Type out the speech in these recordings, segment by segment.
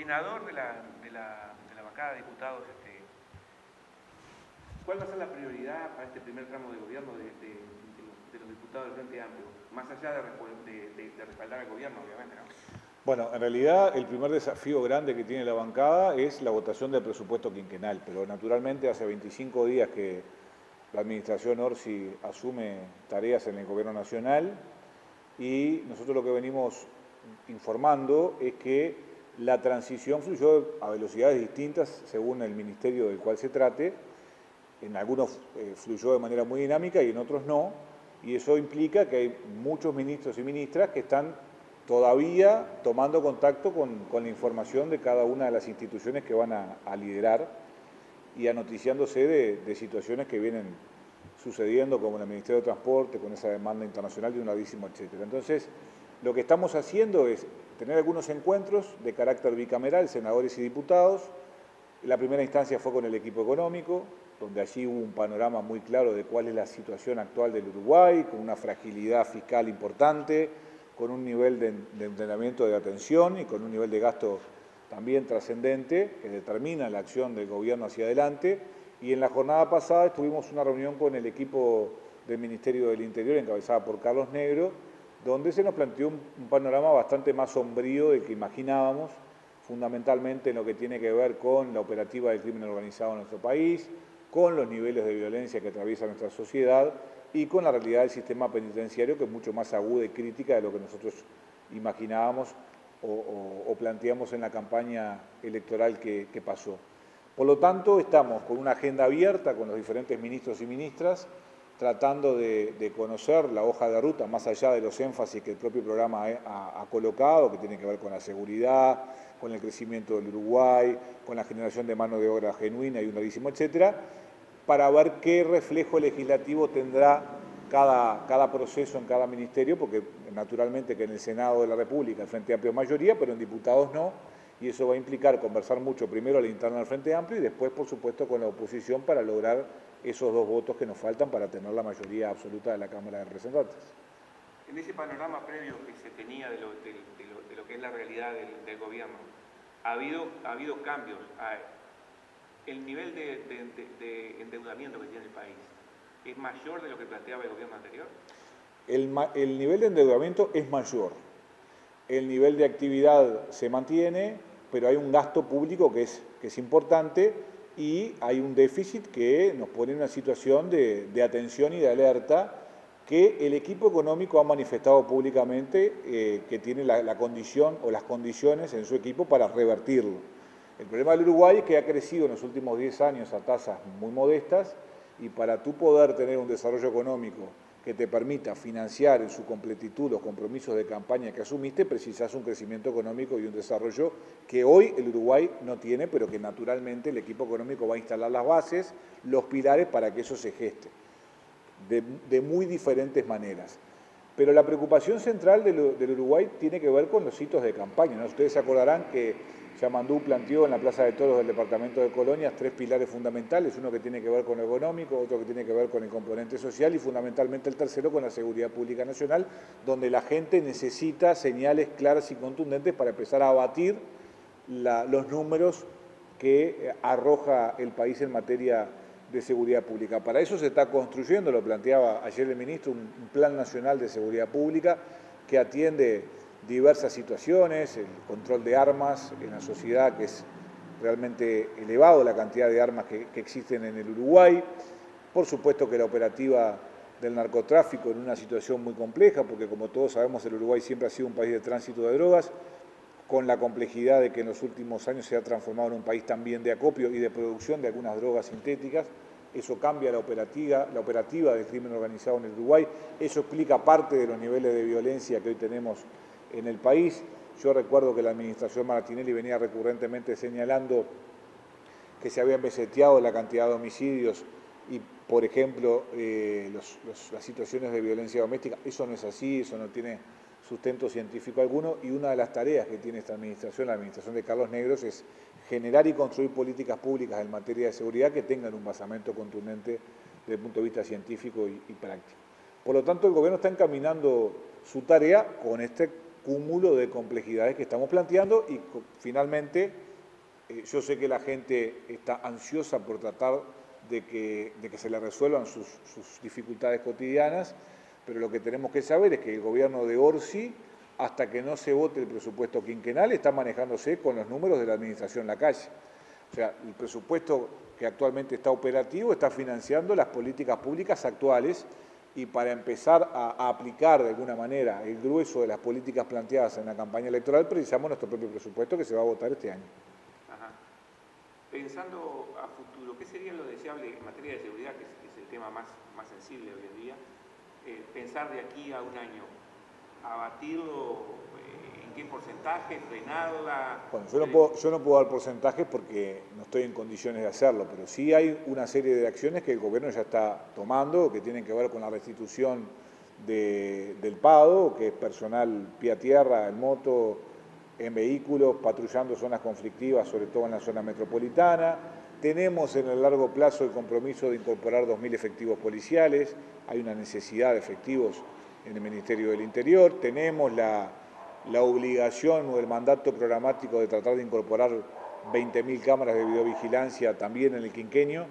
coordinador de la bancada de diputados, ¿cuál va a ser la prioridad para este primer tramo de gobierno de los diputados del Frente Amplio? Más allá de respaldar al gobierno, obviamente, ¿no? Bueno, en realidad el primer desafío grande que tiene la bancada es la votación del presupuesto quinquenal, pero naturalmente hace 25 días que la administración Orsi asume tareas en el gobierno nacional y nosotros lo que venimos informando es que la transición fluyó a velocidades distintas según el ministerio del cual se trate. En algunos fluyó de manera muy dinámica y en otros no, y eso implica que hay muchos ministros y ministras que están todavía tomando contacto con la información de cada una de las instituciones que van a liderar y anoticiándose de situaciones que vienen sucediendo, como en el Ministerio de Transporte, con esa demanda internacional de un ladísimo, etcétera. Entonces, lo que estamos haciendo es tener algunos encuentros de carácter bicameral, senadores y diputados. La primera instancia fue con el equipo económico, donde allí hubo un panorama muy claro de cuál es la situación actual del Uruguay, con una fragilidad fiscal importante, con un nivel de endeudamiento de atención y con un nivel de gasto también trascendente que determina la acción del gobierno hacia adelante. Y en la jornada pasada tuvimos una reunión con el equipo del Ministerio del Interior, encabezada por Carlos Negro, donde se nos planteó un panorama bastante más sombrío del que imaginábamos, fundamentalmente en lo que tiene que ver con la operativa del crimen organizado en nuestro país, con los niveles de violencia que atraviesa nuestra sociedad y con la realidad del sistema penitenciario, que es mucho más aguda y crítica de lo que nosotros imaginábamos o planteamos en la campaña electoral que pasó. Por lo tanto, estamos con una agenda abierta con los diferentes ministros y ministras, tratando de conocer la hoja de ruta, más allá de los énfasis que el propio programa ha colocado, que tiene que ver con la seguridad, con el crecimiento del Uruguay, con la generación de mano de obra genuina y un larguísimo, etcétera, para ver qué reflejo legislativo tendrá cada proceso en cada ministerio, porque naturalmente que en el Senado de la República el Frente Amplio es mayoría, pero en diputados no, y eso va a implicar conversar mucho primero a la interna del Frente Amplio y después, por supuesto, con la oposición para lograr esos 2 votos que nos faltan para tener la mayoría absoluta de la Cámara de Representantes. En ese panorama previo que se tenía de lo que es la realidad del gobierno, ha habido cambios. El nivel de endeudamiento que tiene el país es mayor de lo que planteaba el gobierno anterior. El nivel de endeudamiento es mayor. El nivel de actividad se mantiene, pero hay un gasto público que es importante y hay un déficit que nos pone en una situación de atención y de alerta que el equipo económico ha manifestado públicamente que tiene la condición o las condiciones en su equipo para revertirlo. El problema del Uruguay es que ha crecido en los últimos 10 años a tasas muy modestas y para tú poder tener un desarrollo económico que te permita financiar en su completitud los compromisos de campaña que asumiste, precisas un crecimiento económico y un desarrollo que hoy el Uruguay no tiene, pero que naturalmente el equipo económico va a instalar las bases, los pilares para que eso se geste, de muy diferentes maneras. Pero la preocupación central del Uruguay tiene que ver con los hitos de campaña, ¿no? Ustedes se acordarán que Yamandú planteó en la Plaza de Toros del departamento de Colonias 3 pilares fundamentales, uno que tiene que ver con lo económico, otro que tiene que ver con el componente social y fundamentalmente el tercero con la seguridad pública nacional, donde la gente necesita señales claras y contundentes para empezar a abatir los números que arroja el país en materia de seguridad pública. Para eso se está construyendo, lo planteaba ayer el ministro, un plan nacional de seguridad pública que atiende diversas situaciones, el control de armas en la sociedad, que es realmente elevado la cantidad de armas que existen en el Uruguay, por supuesto que la operativa del narcotráfico en una situación muy compleja, porque como todos sabemos el Uruguay siempre ha sido un país de tránsito de drogas, con la complejidad de que en los últimos años se ha transformado en un país también de acopio y de producción de algunas drogas sintéticas. Eso cambia la operativa del crimen organizado en el Uruguay, eso explica parte de los niveles de violencia que hoy tenemos en el país. Yo recuerdo que la administración Martinelli venía recurrentemente señalando que se había meseteado la cantidad de homicidios y, por ejemplo, las situaciones de violencia doméstica. Eso no es así, eso no tiene sustento científico alguno, y una de las tareas que tiene esta administración, la administración de Carlos Negros, es generar y construir políticas públicas en materia de seguridad que tengan un basamento contundente desde el punto de vista científico y práctico. Por lo tanto, el gobierno está encaminando su tarea con este cúmulo de complejidades que estamos planteando y finalmente yo sé que la gente está ansiosa por tratar de que se le resuelvan sus dificultades cotidianas, pero lo que tenemos que saber es que el gobierno de Orsi, hasta que no se vote el presupuesto quinquenal, está manejándose con los números de la administración Lacalle. O sea, el presupuesto que actualmente está operativo está financiando las políticas públicas actuales y para empezar a aplicar de alguna manera el grueso de las políticas planteadas en la campaña electoral, precisamos nuestro propio presupuesto que se va a votar este año. Ajá. Pensando a futuro, ¿qué sería lo deseable en materia de seguridad, que es el tema más sensible hoy en día? Pensar de aquí a un año, abatirlo, ¿en qué porcentaje? ¿Frenarla? Bueno, yo no puedo dar porcentajes porque no estoy en condiciones de hacerlo, pero sí hay una serie de acciones que el gobierno ya está tomando, que tienen que ver con la restitución del PADO, que es personal pie a tierra, en moto, en vehículos, patrullando zonas conflictivas, sobre todo en la zona metropolitana. Tenemos en el largo plazo el compromiso de incorporar 2.000 efectivos policiales, hay una necesidad de efectivos en el Ministerio del Interior, tenemos la obligación o el mandato programático de tratar de incorporar 20.000 cámaras de videovigilancia también en el quinquenio,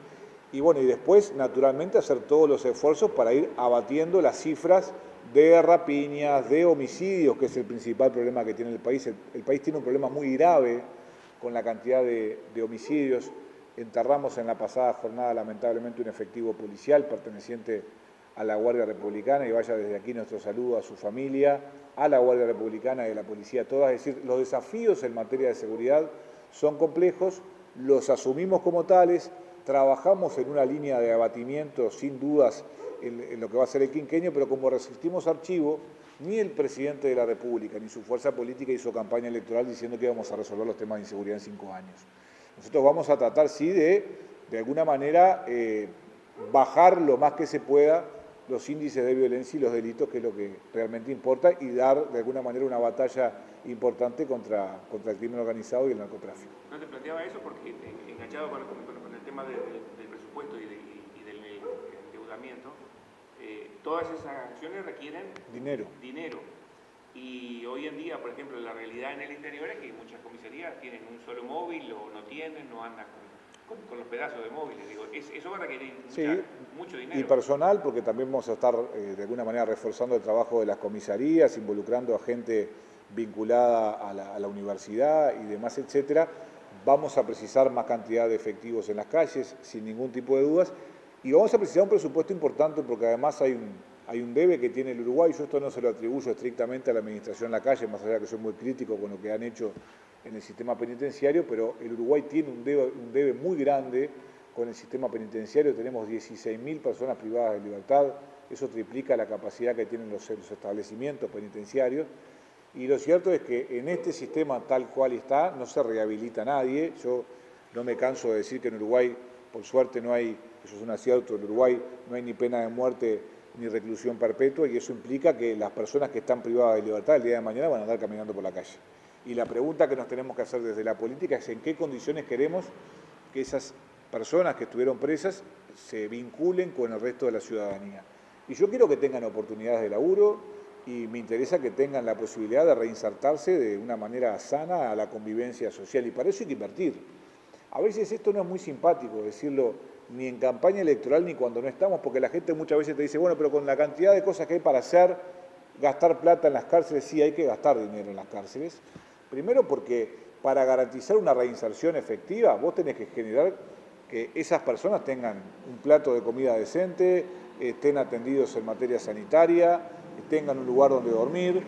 y bueno, y después naturalmente hacer todos los esfuerzos para ir abatiendo las cifras de rapiñas, de homicidios, que es el principal problema que tiene el país. El país tiene un problema muy grave con la cantidad de homicidios. Enterramos en la pasada jornada lamentablemente un efectivo policial perteneciente a la Guardia Republicana, y vaya desde aquí nuestro saludo a su familia, a la Guardia Republicana y a la policía toda. Es decir, los desafíos en materia de seguridad son complejos, los asumimos como tales, trabajamos en una línea de abatimiento sin dudas en lo que va a ser el quinquenio, pero como resistimos archivo, ni el presidente de la República ni su fuerza política hizo campaña electoral diciendo que íbamos a resolver los temas de inseguridad en 5 años. Nosotros vamos a tratar, sí, de alguna manera bajar lo más que se pueda los índices de violencia y los delitos, que es lo que realmente importa, y dar de alguna manera una batalla importante contra el crimen organizado y el narcotráfico. No te planteaba eso porque, enganchado con el tema del presupuesto y del endeudamiento, todas esas acciones requieren dinero. Y hoy en día, por ejemplo, la realidad en el interior es que muchas comisarías tienen un solo móvil o no tienen, no andan con los pedazos de móviles. Digo, eso va a requerir mucho dinero. Y personal, porque también vamos a estar de alguna manera reforzando el trabajo de las comisarías, involucrando a gente vinculada a la universidad y demás, etcétera. Vamos a precisar más cantidad de efectivos en las calles, sin ningún tipo de dudas, y vamos a precisar un presupuesto importante porque además hay un debe que tiene el Uruguay. Yo esto no se lo atribuyo estrictamente a la administración Lacalle, más allá de que soy muy crítico con lo que han hecho en el sistema penitenciario, pero el Uruguay tiene un debe muy grande con el sistema penitenciario. Tenemos 16.000 personas privadas de libertad, eso triplica la capacidad que tienen los establecimientos penitenciarios, y lo cierto es que en este sistema tal cual está no se rehabilita a nadie. Yo no me canso de decir que en Uruguay, por suerte, no hay, eso es un acierto, en Uruguay no hay ni pena de muerte ni reclusión perpetua, y eso implica que las personas que están privadas de libertad el día de mañana van a andar caminando por la calle. Y la pregunta que nos tenemos que hacer desde la política es en qué condiciones queremos que esas personas que estuvieron presas se vinculen con el resto de la ciudadanía. Y yo quiero que tengan oportunidades de laburo y me interesa que tengan la posibilidad de reinsertarse de una manera sana a la convivencia social, y para eso hay que invertir. A veces esto no es muy simpático decirlo ni en campaña electoral ni cuando no estamos, porque la gente muchas veces te dice, bueno, pero con la cantidad de cosas que hay para hacer, gastar plata en las cárceles, sí, hay que gastar dinero en las cárceles. Primero porque para garantizar una reinserción efectiva, vos tenés que generar que esas personas tengan un plato de comida decente, estén atendidos en materia sanitaria, tengan un lugar donde dormir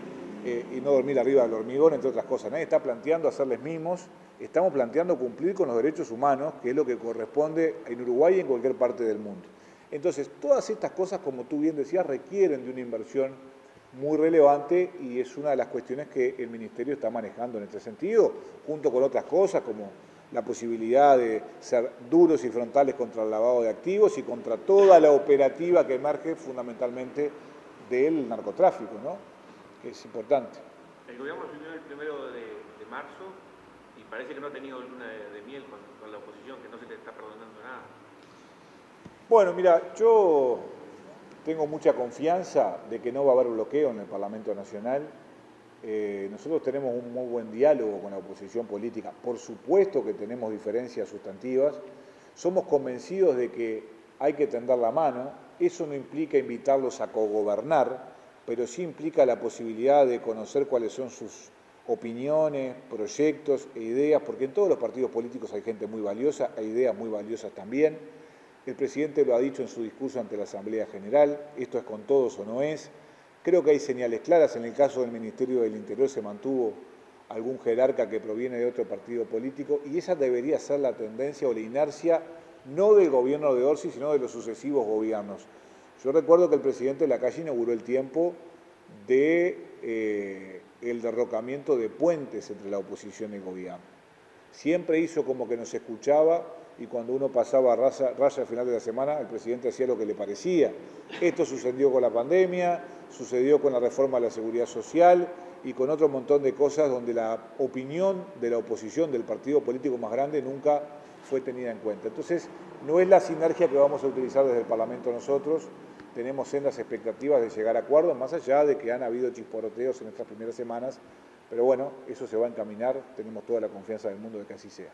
y no dormir arriba del hormigón, entre otras cosas. Nadie está planteando hacerles mimos, estamos planteando cumplir con los derechos humanos, que es lo que corresponde en Uruguay y en cualquier parte del mundo. Entonces, todas estas cosas, como tú bien decías, requieren de una inversión muy relevante, y es una de las cuestiones que el Ministerio está manejando en este sentido, junto con otras cosas como la posibilidad de ser duros y frontales contra el lavado de activos y contra toda la operativa que emerge fundamentalmente del narcotráfico, ¿no? Que es importante. El gobierno asumió el 1 de marzo y parece que no ha tenido luna de miel con la oposición, que no se le está perdonando nada. Bueno, mira, yo tengo mucha confianza de que no va a haber bloqueo en el Parlamento Nacional. nosotros tenemos un muy buen diálogo con la oposición política. Por supuesto que tenemos diferencias sustantivas. Somos convencidos de que hay que tender la mano. Eso no implica invitarlos a cogobernar, pero sí implica la posibilidad de conocer cuáles son sus opiniones, proyectos e ideas, porque en todos los partidos políticos hay gente muy valiosa, hay ideas muy valiosas también. El presidente lo ha dicho en su discurso ante la Asamblea General, esto es con todos o no es. Creo que hay señales claras. En el caso del Ministerio del Interior se mantuvo algún jerarca que proviene de otro partido político y esa debería ser la tendencia o la inercia no del gobierno de Orsi, sino de los sucesivos gobiernos. Yo recuerdo que el presidente Lacalle inauguró el tiempo de el derrocamiento de puentes entre la oposición y el gobierno. Siempre hizo como que nos escuchaba y cuando uno pasaba raya al final de la semana, el presidente hacía lo que le parecía. Esto sucedió con la pandemia, sucedió con la reforma de la seguridad social y con otro montón de cosas donde la opinión de la oposición, del partido político más grande, nunca fue tenida en cuenta. Entonces, no es la sinergia que vamos a utilizar desde el Parlamento nosotros. Tenemos sendas expectativas de llegar a acuerdos, más allá de que han habido chisporoteos en estas primeras semanas, pero bueno, eso se va a encaminar, tenemos toda la confianza del mundo de que así sea.